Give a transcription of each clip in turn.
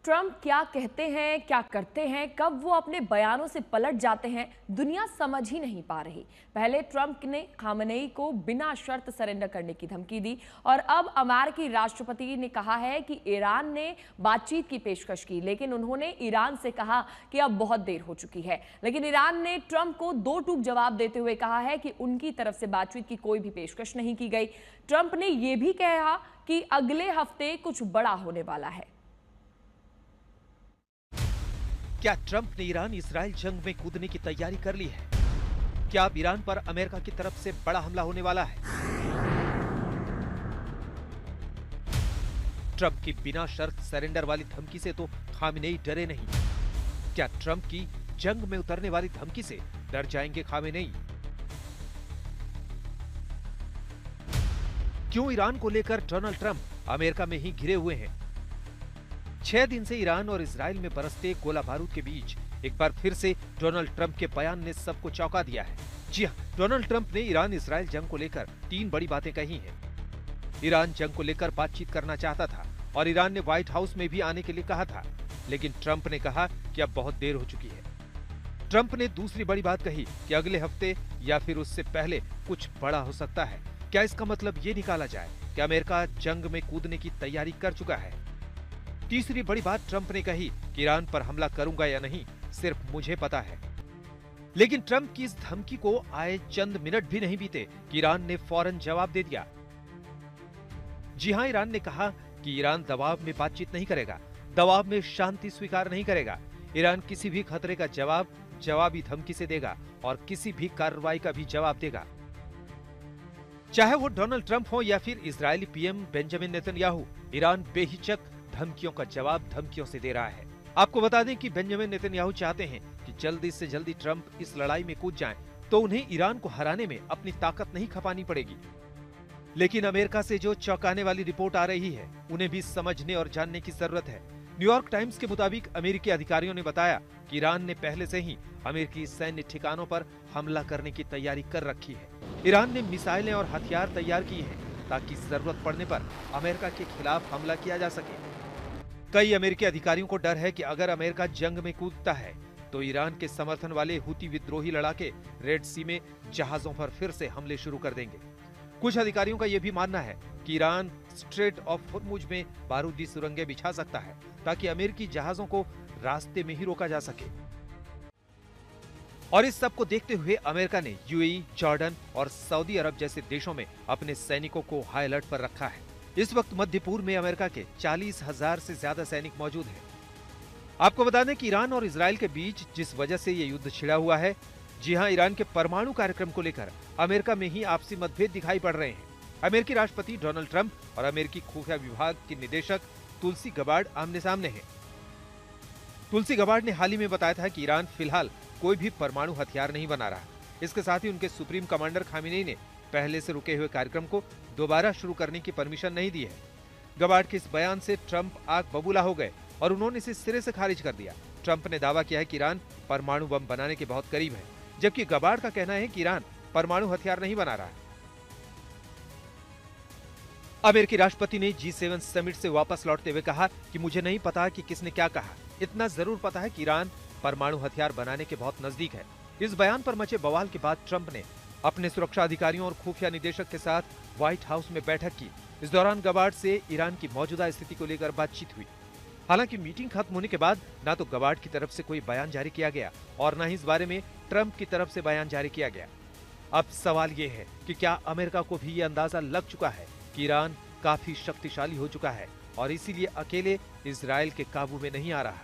Trump क्या कहते हैं, क्या करते हैं, कब वो अपने बयानों से पलट जाते हैं, दुनिया समझ ही नहीं पा रही। पहले ट्रंप ने खामेनेई को बिना शर्त सरेंडर करने की धमकी दी और अब अमेरिकी राष्ट्रपति ने कहा है कि ईरान ने बातचीत की पेशकश की, लेकिन उन्होंने ईरान से कहा कि अब बहुत देर हो चुकी है। लेकिन ईरान ने ट्रंप को दो टूक जवाब देते हुए कहा है कि उनकी तरफ से बातचीत की कोई भी पेशकश नहीं की गई। ट्रंप ने यह भी कहा कि अगले हफ्ते कुछ बड़ा होने वाला है। क्या ट्रंप ने ईरान इजराइल जंग में कूदने की तैयारी कर ली है? क्या अब ईरान पर अमेरिका की तरफ से बड़ा हमला होने वाला है? ट्रंप की बिना शर्त सरेंडर वाली धमकी से तो खामेनेई डरे नहीं। क्या ट्रंप की जंग में उतरने वाली धमकी से डर जाएंगे खामेनेई? क्यों ईरान को लेकर डोनाल्ड ट्रंप अमेरिका में ही घिरे हुए हैं? 6 दिन से ईरान और इजराइल में बरसते गोला बारूद के बीच एक बार फिर से डोनाल्ड ट्रंप के बयान ने सबको चौंका दिया है। जी हां, डोनाल्ड ट्रंप ने ईरान इजराइल जंग को लेकर 3 बड़ी बातें कही हैं। ईरान जंग को लेकर बातचीत करना चाहता था और ईरान ने व्हाइट हाउस में भी आने के लिए कहा था, लेकिन ट्रंप ने कहा कि अब बहुत देर हो चुकी है। ट्रंप ने दूसरी बड़ी बात कही कि अगले हफ्ते या फिर उससे पहले कुछ बड़ा हो सकता है। क्या इसका मतलब ये निकाला जाए कि अमेरिका जंग में कूदने की तैयारी कर चुका है? तीसरी बड़ी बात ट्रंप ने कही कि ईरान पर हमला करूंगा या नहीं सिर्फ मुझे पता है। लेकिन ट्रंप की इस धमकी को आए चंद मिनट भी नहीं बीते कि ईरान ने फौरन जवाब दे दिया। जी हां, ईरान ने कहा कि ईरान दबाव में बातचीत नहीं करेगा, दबाव में शांति स्वीकार नहीं करेगा। ईरान किसी भी खतरे का जवाबी धमकी से देगा और किसी भी कार्रवाई का भी जवाब देगा, चाहे वो डोनाल्ड ट्रंप हो या फिर Israeli PM Benjamin Netanyahu. Iran बेहिचक धमकियों का जवाब धमकियों से दे रहा है। आपको बता दें कि बेंजामिन नेतन्याहू चाहते हैं कि जल्दी से जल्दी ट्रंप इस लड़ाई में कूद जाएं, तो उन्हें ईरान को हराने में अपनी ताकत नहीं खपानी पड़ेगी। लेकिन अमेरिका से जो चौंकाने वाली रिपोर्ट आ रही है, उन्हें भी समझने और जानने की जरूरत है। न्यूयॉर्क टाइम्स के मुताबिक अमेरिकी अधिकारियों ने बताया कि ईरान ने पहले से ही अमेरिकी सैन्य ठिकानों पर हमला करने की तैयारी कर रखी है। ईरान ने मिसाइलें और हथियार तैयार किए हैं ताकि जरूरत पड़ने पर अमेरिका के खिलाफ हमला किया जा सके। कई अमेरिकी अधिकारियों को डर है कि अगर अमेरिका जंग में कूदता है तो ईरान के समर्थन वाले हुती विद्रोही लड़ाके रेड सी में जहाजों पर फिर से हमले शुरू कर देंगे। कुछ अधिकारियों का यह भी मानना है कि ईरान स्ट्रेट ऑफ होर्मुज में बारूदी सुरंगें बिछा सकता है ताकि अमेरिकी जहाजों को रास्ते में ही रोका जा सके। और इस सब को देखते हुए अमेरिका ने यूएई, जॉर्डन और सऊदी अरब जैसे देशों में अपने सैनिकों को हाई अलर्ट पर रखा है। इस वक्त मध्य पूर्व में अमेरिका के 40,000 से ज्यादा सैनिक मौजूद हैं। आपको बता दें कि ईरान और इजराइल के बीच जिस वजह से ये युद्ध छिड़ा हुआ है, जी हां, ईरान के परमाणु कार्यक्रम को लेकर अमेरिका में ही आपसी मतभेद दिखाई पड़ रहे हैं। अमेरिकी राष्ट्रपति डोनाल्ड ट्रंप और अमेरिकी खुफिया विभाग की निदेशक तुलसी गबार्ड आमने सामने हैं। तुलसी गबार्ड ने हाल ही में बताया था कि ईरान फिलहाल कोई भी परमाणु हथियार नहीं बना रहा। इसके साथ ही उनके सुप्रीम कमांडर खामेनेई ने पहले से रुके हुए कार्यक्रम को दोबारा शुरू करने की परमिशन नहीं दी है। गबार्ड के इस बयान से ट्रंप आग बबूला हो गए और उन्होंने इसे सिरे से खारिज कर दिया। ट्रंप ने दावा किया है कि ईरान परमाणु बम बनाने के बहुत करीब है, जबकि गबार्ड का कहना है कि ईरान परमाणु हथियार नहीं बना रहा है। अमेरिकी राष्ट्रपति ने G7 समिट से वापस लौटते हुए कहा कि मुझे नहीं पता कि किसने क्या कहा, इतना जरूर पता है कि ईरान परमाणु हथियार बनाने के बहुत नजदीक है। इस बयान पर मचे बवाल के बाद ट्रंप ने अपने सुरक्षा अधिकारियों और खुफिया निदेशक के साथ व्हाइट हाउस में बैठक की। इस दौरान गबार्ड से ईरान की मौजूदा स्थिति को लेकर बातचीत हुई। हालांकि मीटिंग खत्म होने के बाद न तो गबार्ड की तरफ से कोई बयान जारी किया गया और न ही इस बारे में ट्रंप की तरफ से बयान जारी किया गया। अब सवाल ये है कि क्या अमेरिका को भी ये अंदाजा लग चुका है कि ईरान काफी शक्तिशाली हो चुका है और इसीलिए अकेले इजराइल के काबू में नहीं आ रहा।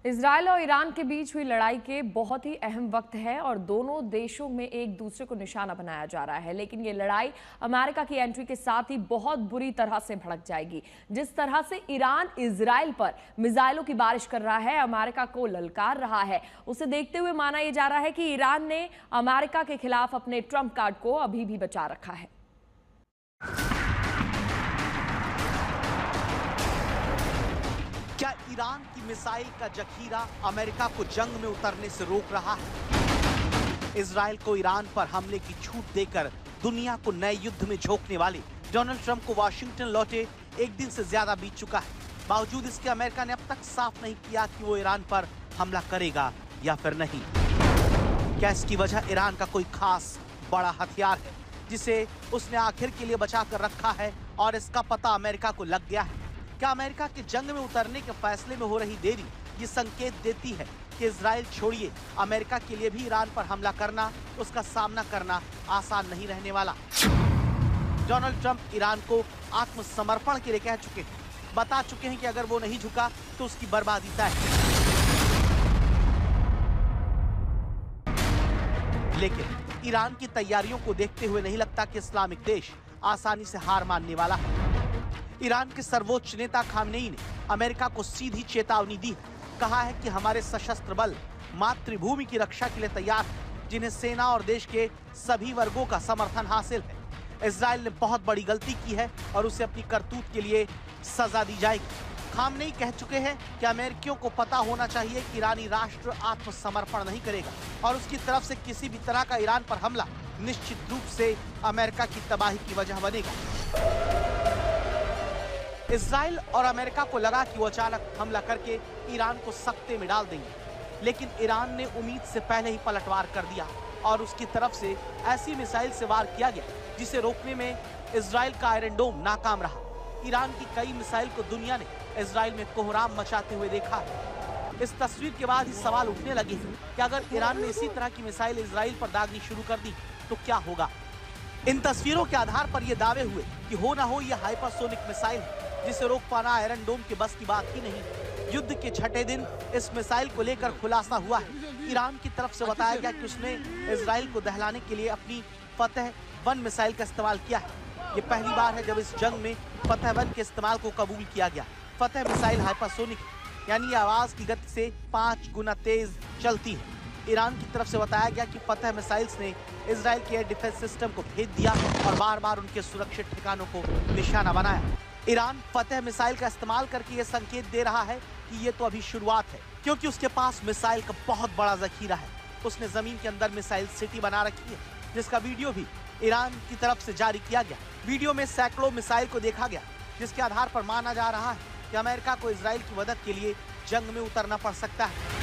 इजराइल और ईरान के बीच हुई लड़ाई के बहुत ही अहम वक्त है और दोनों देशों में एक दूसरे को निशाना बनाया जा रहा है। लेकिन ये लड़ाई अमेरिका की एंट्री के साथ ही बहुत बुरी तरह से भड़क जाएगी। जिस तरह से ईरान इजराइल पर मिसाइलों की बारिश कर रहा है, अमेरिका को ललकार रहा है, उसे देखते हुए माना यह जा रहा है कि ईरान ने अमेरिका के खिलाफ अपने ट्रंप कार्ड को अभी भी बचा रखा है। क्या ईरान की मिसाइल का जखीरा अमेरिका को जंग में उतरने से रोक रहा है? इजराइल को ईरान पर हमले की छूट देकर दुनिया को नए युद्ध में झोंकने वाले डोनाल्ड ट्रंप को वाशिंगटन लौटे एक दिन से ज्यादा बीत चुका है। बावजूद इसके अमेरिका ने अब तक साफ नहीं किया कि वो ईरान पर हमला करेगा या फिर नहीं। क्या इसकी वजह ईरान का कोई खास बड़ा हथियार है जिसे उसने आखिर के लिए बचा कर रखा है और इसका पता अमेरिका को लग गया है? क्या अमेरिका के जंग में उतरने के फैसले में हो रही देरी ये संकेत देती है कि इजराइल छोड़िए, अमेरिका के लिए भी ईरान पर हमला करना, उसका सामना करना आसान नहीं रहने वाला। डोनाल्ड ट्रंप ईरान को आत्मसमर्पण के लिए कह चुके हैं, बता चुके हैं कि अगर वो नहीं झुका तो उसकी बर्बादी तय है। लेकिन ईरान की तैयारियों को देखते हुए नहीं लगता कि इस्लामिक देश आसानी से हार मानने वाला है। ईरान के सर्वोच्च नेता खामनेई ने अमेरिका को सीधी चेतावनी दी है। कहा है कि हमारे सशस्त्र बल मातृभूमि की रक्षा के लिए तैयार है, जिन्हें सेना और देश के सभी वर्गों का समर्थन हासिल है। इजराइल ने बहुत बड़ी गलती की है और उसे अपनी करतूत के लिए सजा दी जाएगी। खामनेई कह चुके हैं कि अमेरिकियों को पता होना चाहिए कि ईरानी राष्ट्र आत्मसमर्पण नहीं करेगा और उसकी तरफ से किसी भी तरह का ईरान पर हमला निश्चित रूप से अमेरिका की तबाही की वजह बनेगा। इजराइल और अमेरिका को लगा कि वो अचानक हमला करके ईरान को सख्ते में डाल देंगे, लेकिन ईरान ने उम्मीद से पहले ही पलटवार कर दिया और उसकी तरफ से ऐसी मिसाइल से वार किया गया जिसे रोकने में इजराइल का आयरन डोम नाकाम रहा। ईरान की कई मिसाइल को दुनिया ने इजराइल में कोहराम मचाते हुए देखा है। इस तस्वीर के बाद ही सवाल उठने लगे हैं कि अगर ईरान ने इसी तरह की मिसाइल इजराइल पर दागनी शुरू कर दी तो क्या होगा। इन तस्वीरों के आधार पर ये दावे हुए कि हो ना हो ये हाइपरसोनिक मिसाइल है जिसे रोक पाना आयरन डोम के बस की बात ही नहीं। युद्ध के छठे दिन इस मिसाइल को लेकर खुलासा हुआ है। ईरान की तरफ से बताया गया कि उसने इजराइल को दहलाने के लिए अपनी फतह 1 मिसाइल का इस्तेमाल किया है। ये पहली बार है जब इस जंग में फतह 1 के इस्तेमाल को कबूल किया गया। फतह मिसाइल हाइपरसोनिक यानी आवाज की गति से 5 गुना तेज चलती है। ईरान की तरफ से बताया गया कि फतह मिसाइल्स ने इजराइल के एयर डिफेंस सिस्टम को भेद दिया और बार बार उनके सुरक्षित ठिकानों को निशाना बनाया। ईरान फतह मिसाइल का इस्तेमाल करके ये संकेत दे रहा है कि ये तो अभी शुरुआत है, क्योंकि उसके पास मिसाइल का बहुत बड़ा जखीरा है। उसने जमीन के अंदर मिसाइल सिटी बना रखी है, जिसका वीडियो भी ईरान की तरफ से जारी किया गया। वीडियो में सैकड़ों मिसाइल को देखा गया, जिसके आधार पर माना जा रहा है कि अमेरिका को इजराइल की मदद के लिए जंग में उतरना पड़ सकता है।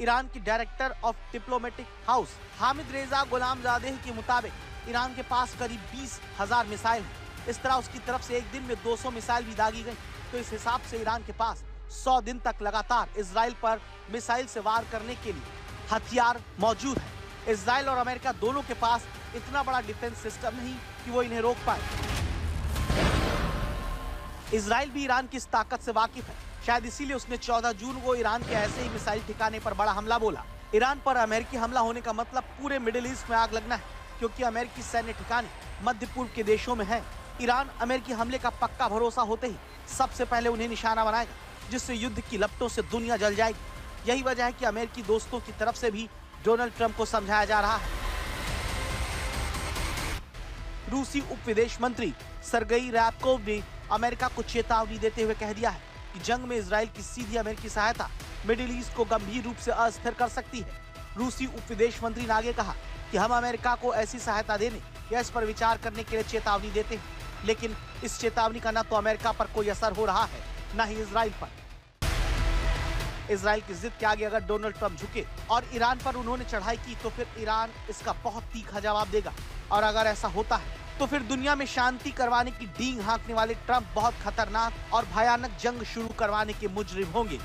ईरान की director of diplomatic house Hamid रेजा गुलामजादेह के मुताबिक ईरान के पास करीब 20,000 मिसाइल है। इस तरह उसकी तरफ से एक दिन में 200 मिसाइल भी दागी गई, तो इस हिसाब से ईरान के पास 100 दिन तक लगातार इजराइल पर मिसाइल से वार करने के लिए हथियार मौजूद है। इजराइल और अमेरिका दोनों के पास इतना बड़ा डिफेंस सिस्टम नहीं कि वो इन्हें रोक पाए। इजराइल भी ईरान की इस ताकत से वाकिफ है, शायद इसीलिए उसने 14 जून को ईरान के ऐसे ही मिसाइल ठिकाने पर बड़ा हमला बोला। ईरान पर अमेरिकी हमला होने का मतलब पूरे मिडिल ईस्ट में आग लगना है, क्योंकि अमेरिकी सैन्य ठिकाने मध्य पूर्व के देशों में हैं। ईरान अमेरिकी हमले का पक्का भरोसा होते ही सबसे पहले उन्हें निशाना बनाएगा, जिससे युद्ध की लपटों से दुनिया जल जाएगी। यही वजह है कि अमेरिकी दोस्तों की तरफ से भी डोनाल्ड ट्रंप को समझाया जा रहा है। रूसी उप विदेश मंत्री सरगेई रैबकोव ने अमेरिका को चेतावनी देते हुए कह दिया है कि जंग में इजराइल की सीधी अमेरिकी सहायता मिडिल ईस्ट को गंभीर रूप से अस्थिर कर सकती है। रूसी उप विदेश मंत्री ने आगे कहा कि हम अमेरिका को ऐसी सहायता देने या इस पर विचार करने के लिए चेतावनी देते हैं, लेकिन इस चेतावनी का न तो अमेरिका पर कोई असर हो रहा है, न ही इजराइल पर। इजराइल की जिद के आगे अगर डोनाल्ड ट्रंप झुके और ईरान पर उन्होंने चढ़ाई की तो फिर ईरान इसका बहुत तीखा जवाब देगा, और अगर ऐसा होता है तो फिर दुनिया में शांति करवाने की डींग हाँकने वाले ट्रंप बहुत खतरनाक और भयानक जंग शुरू करवाने के मुजरिम होंगे।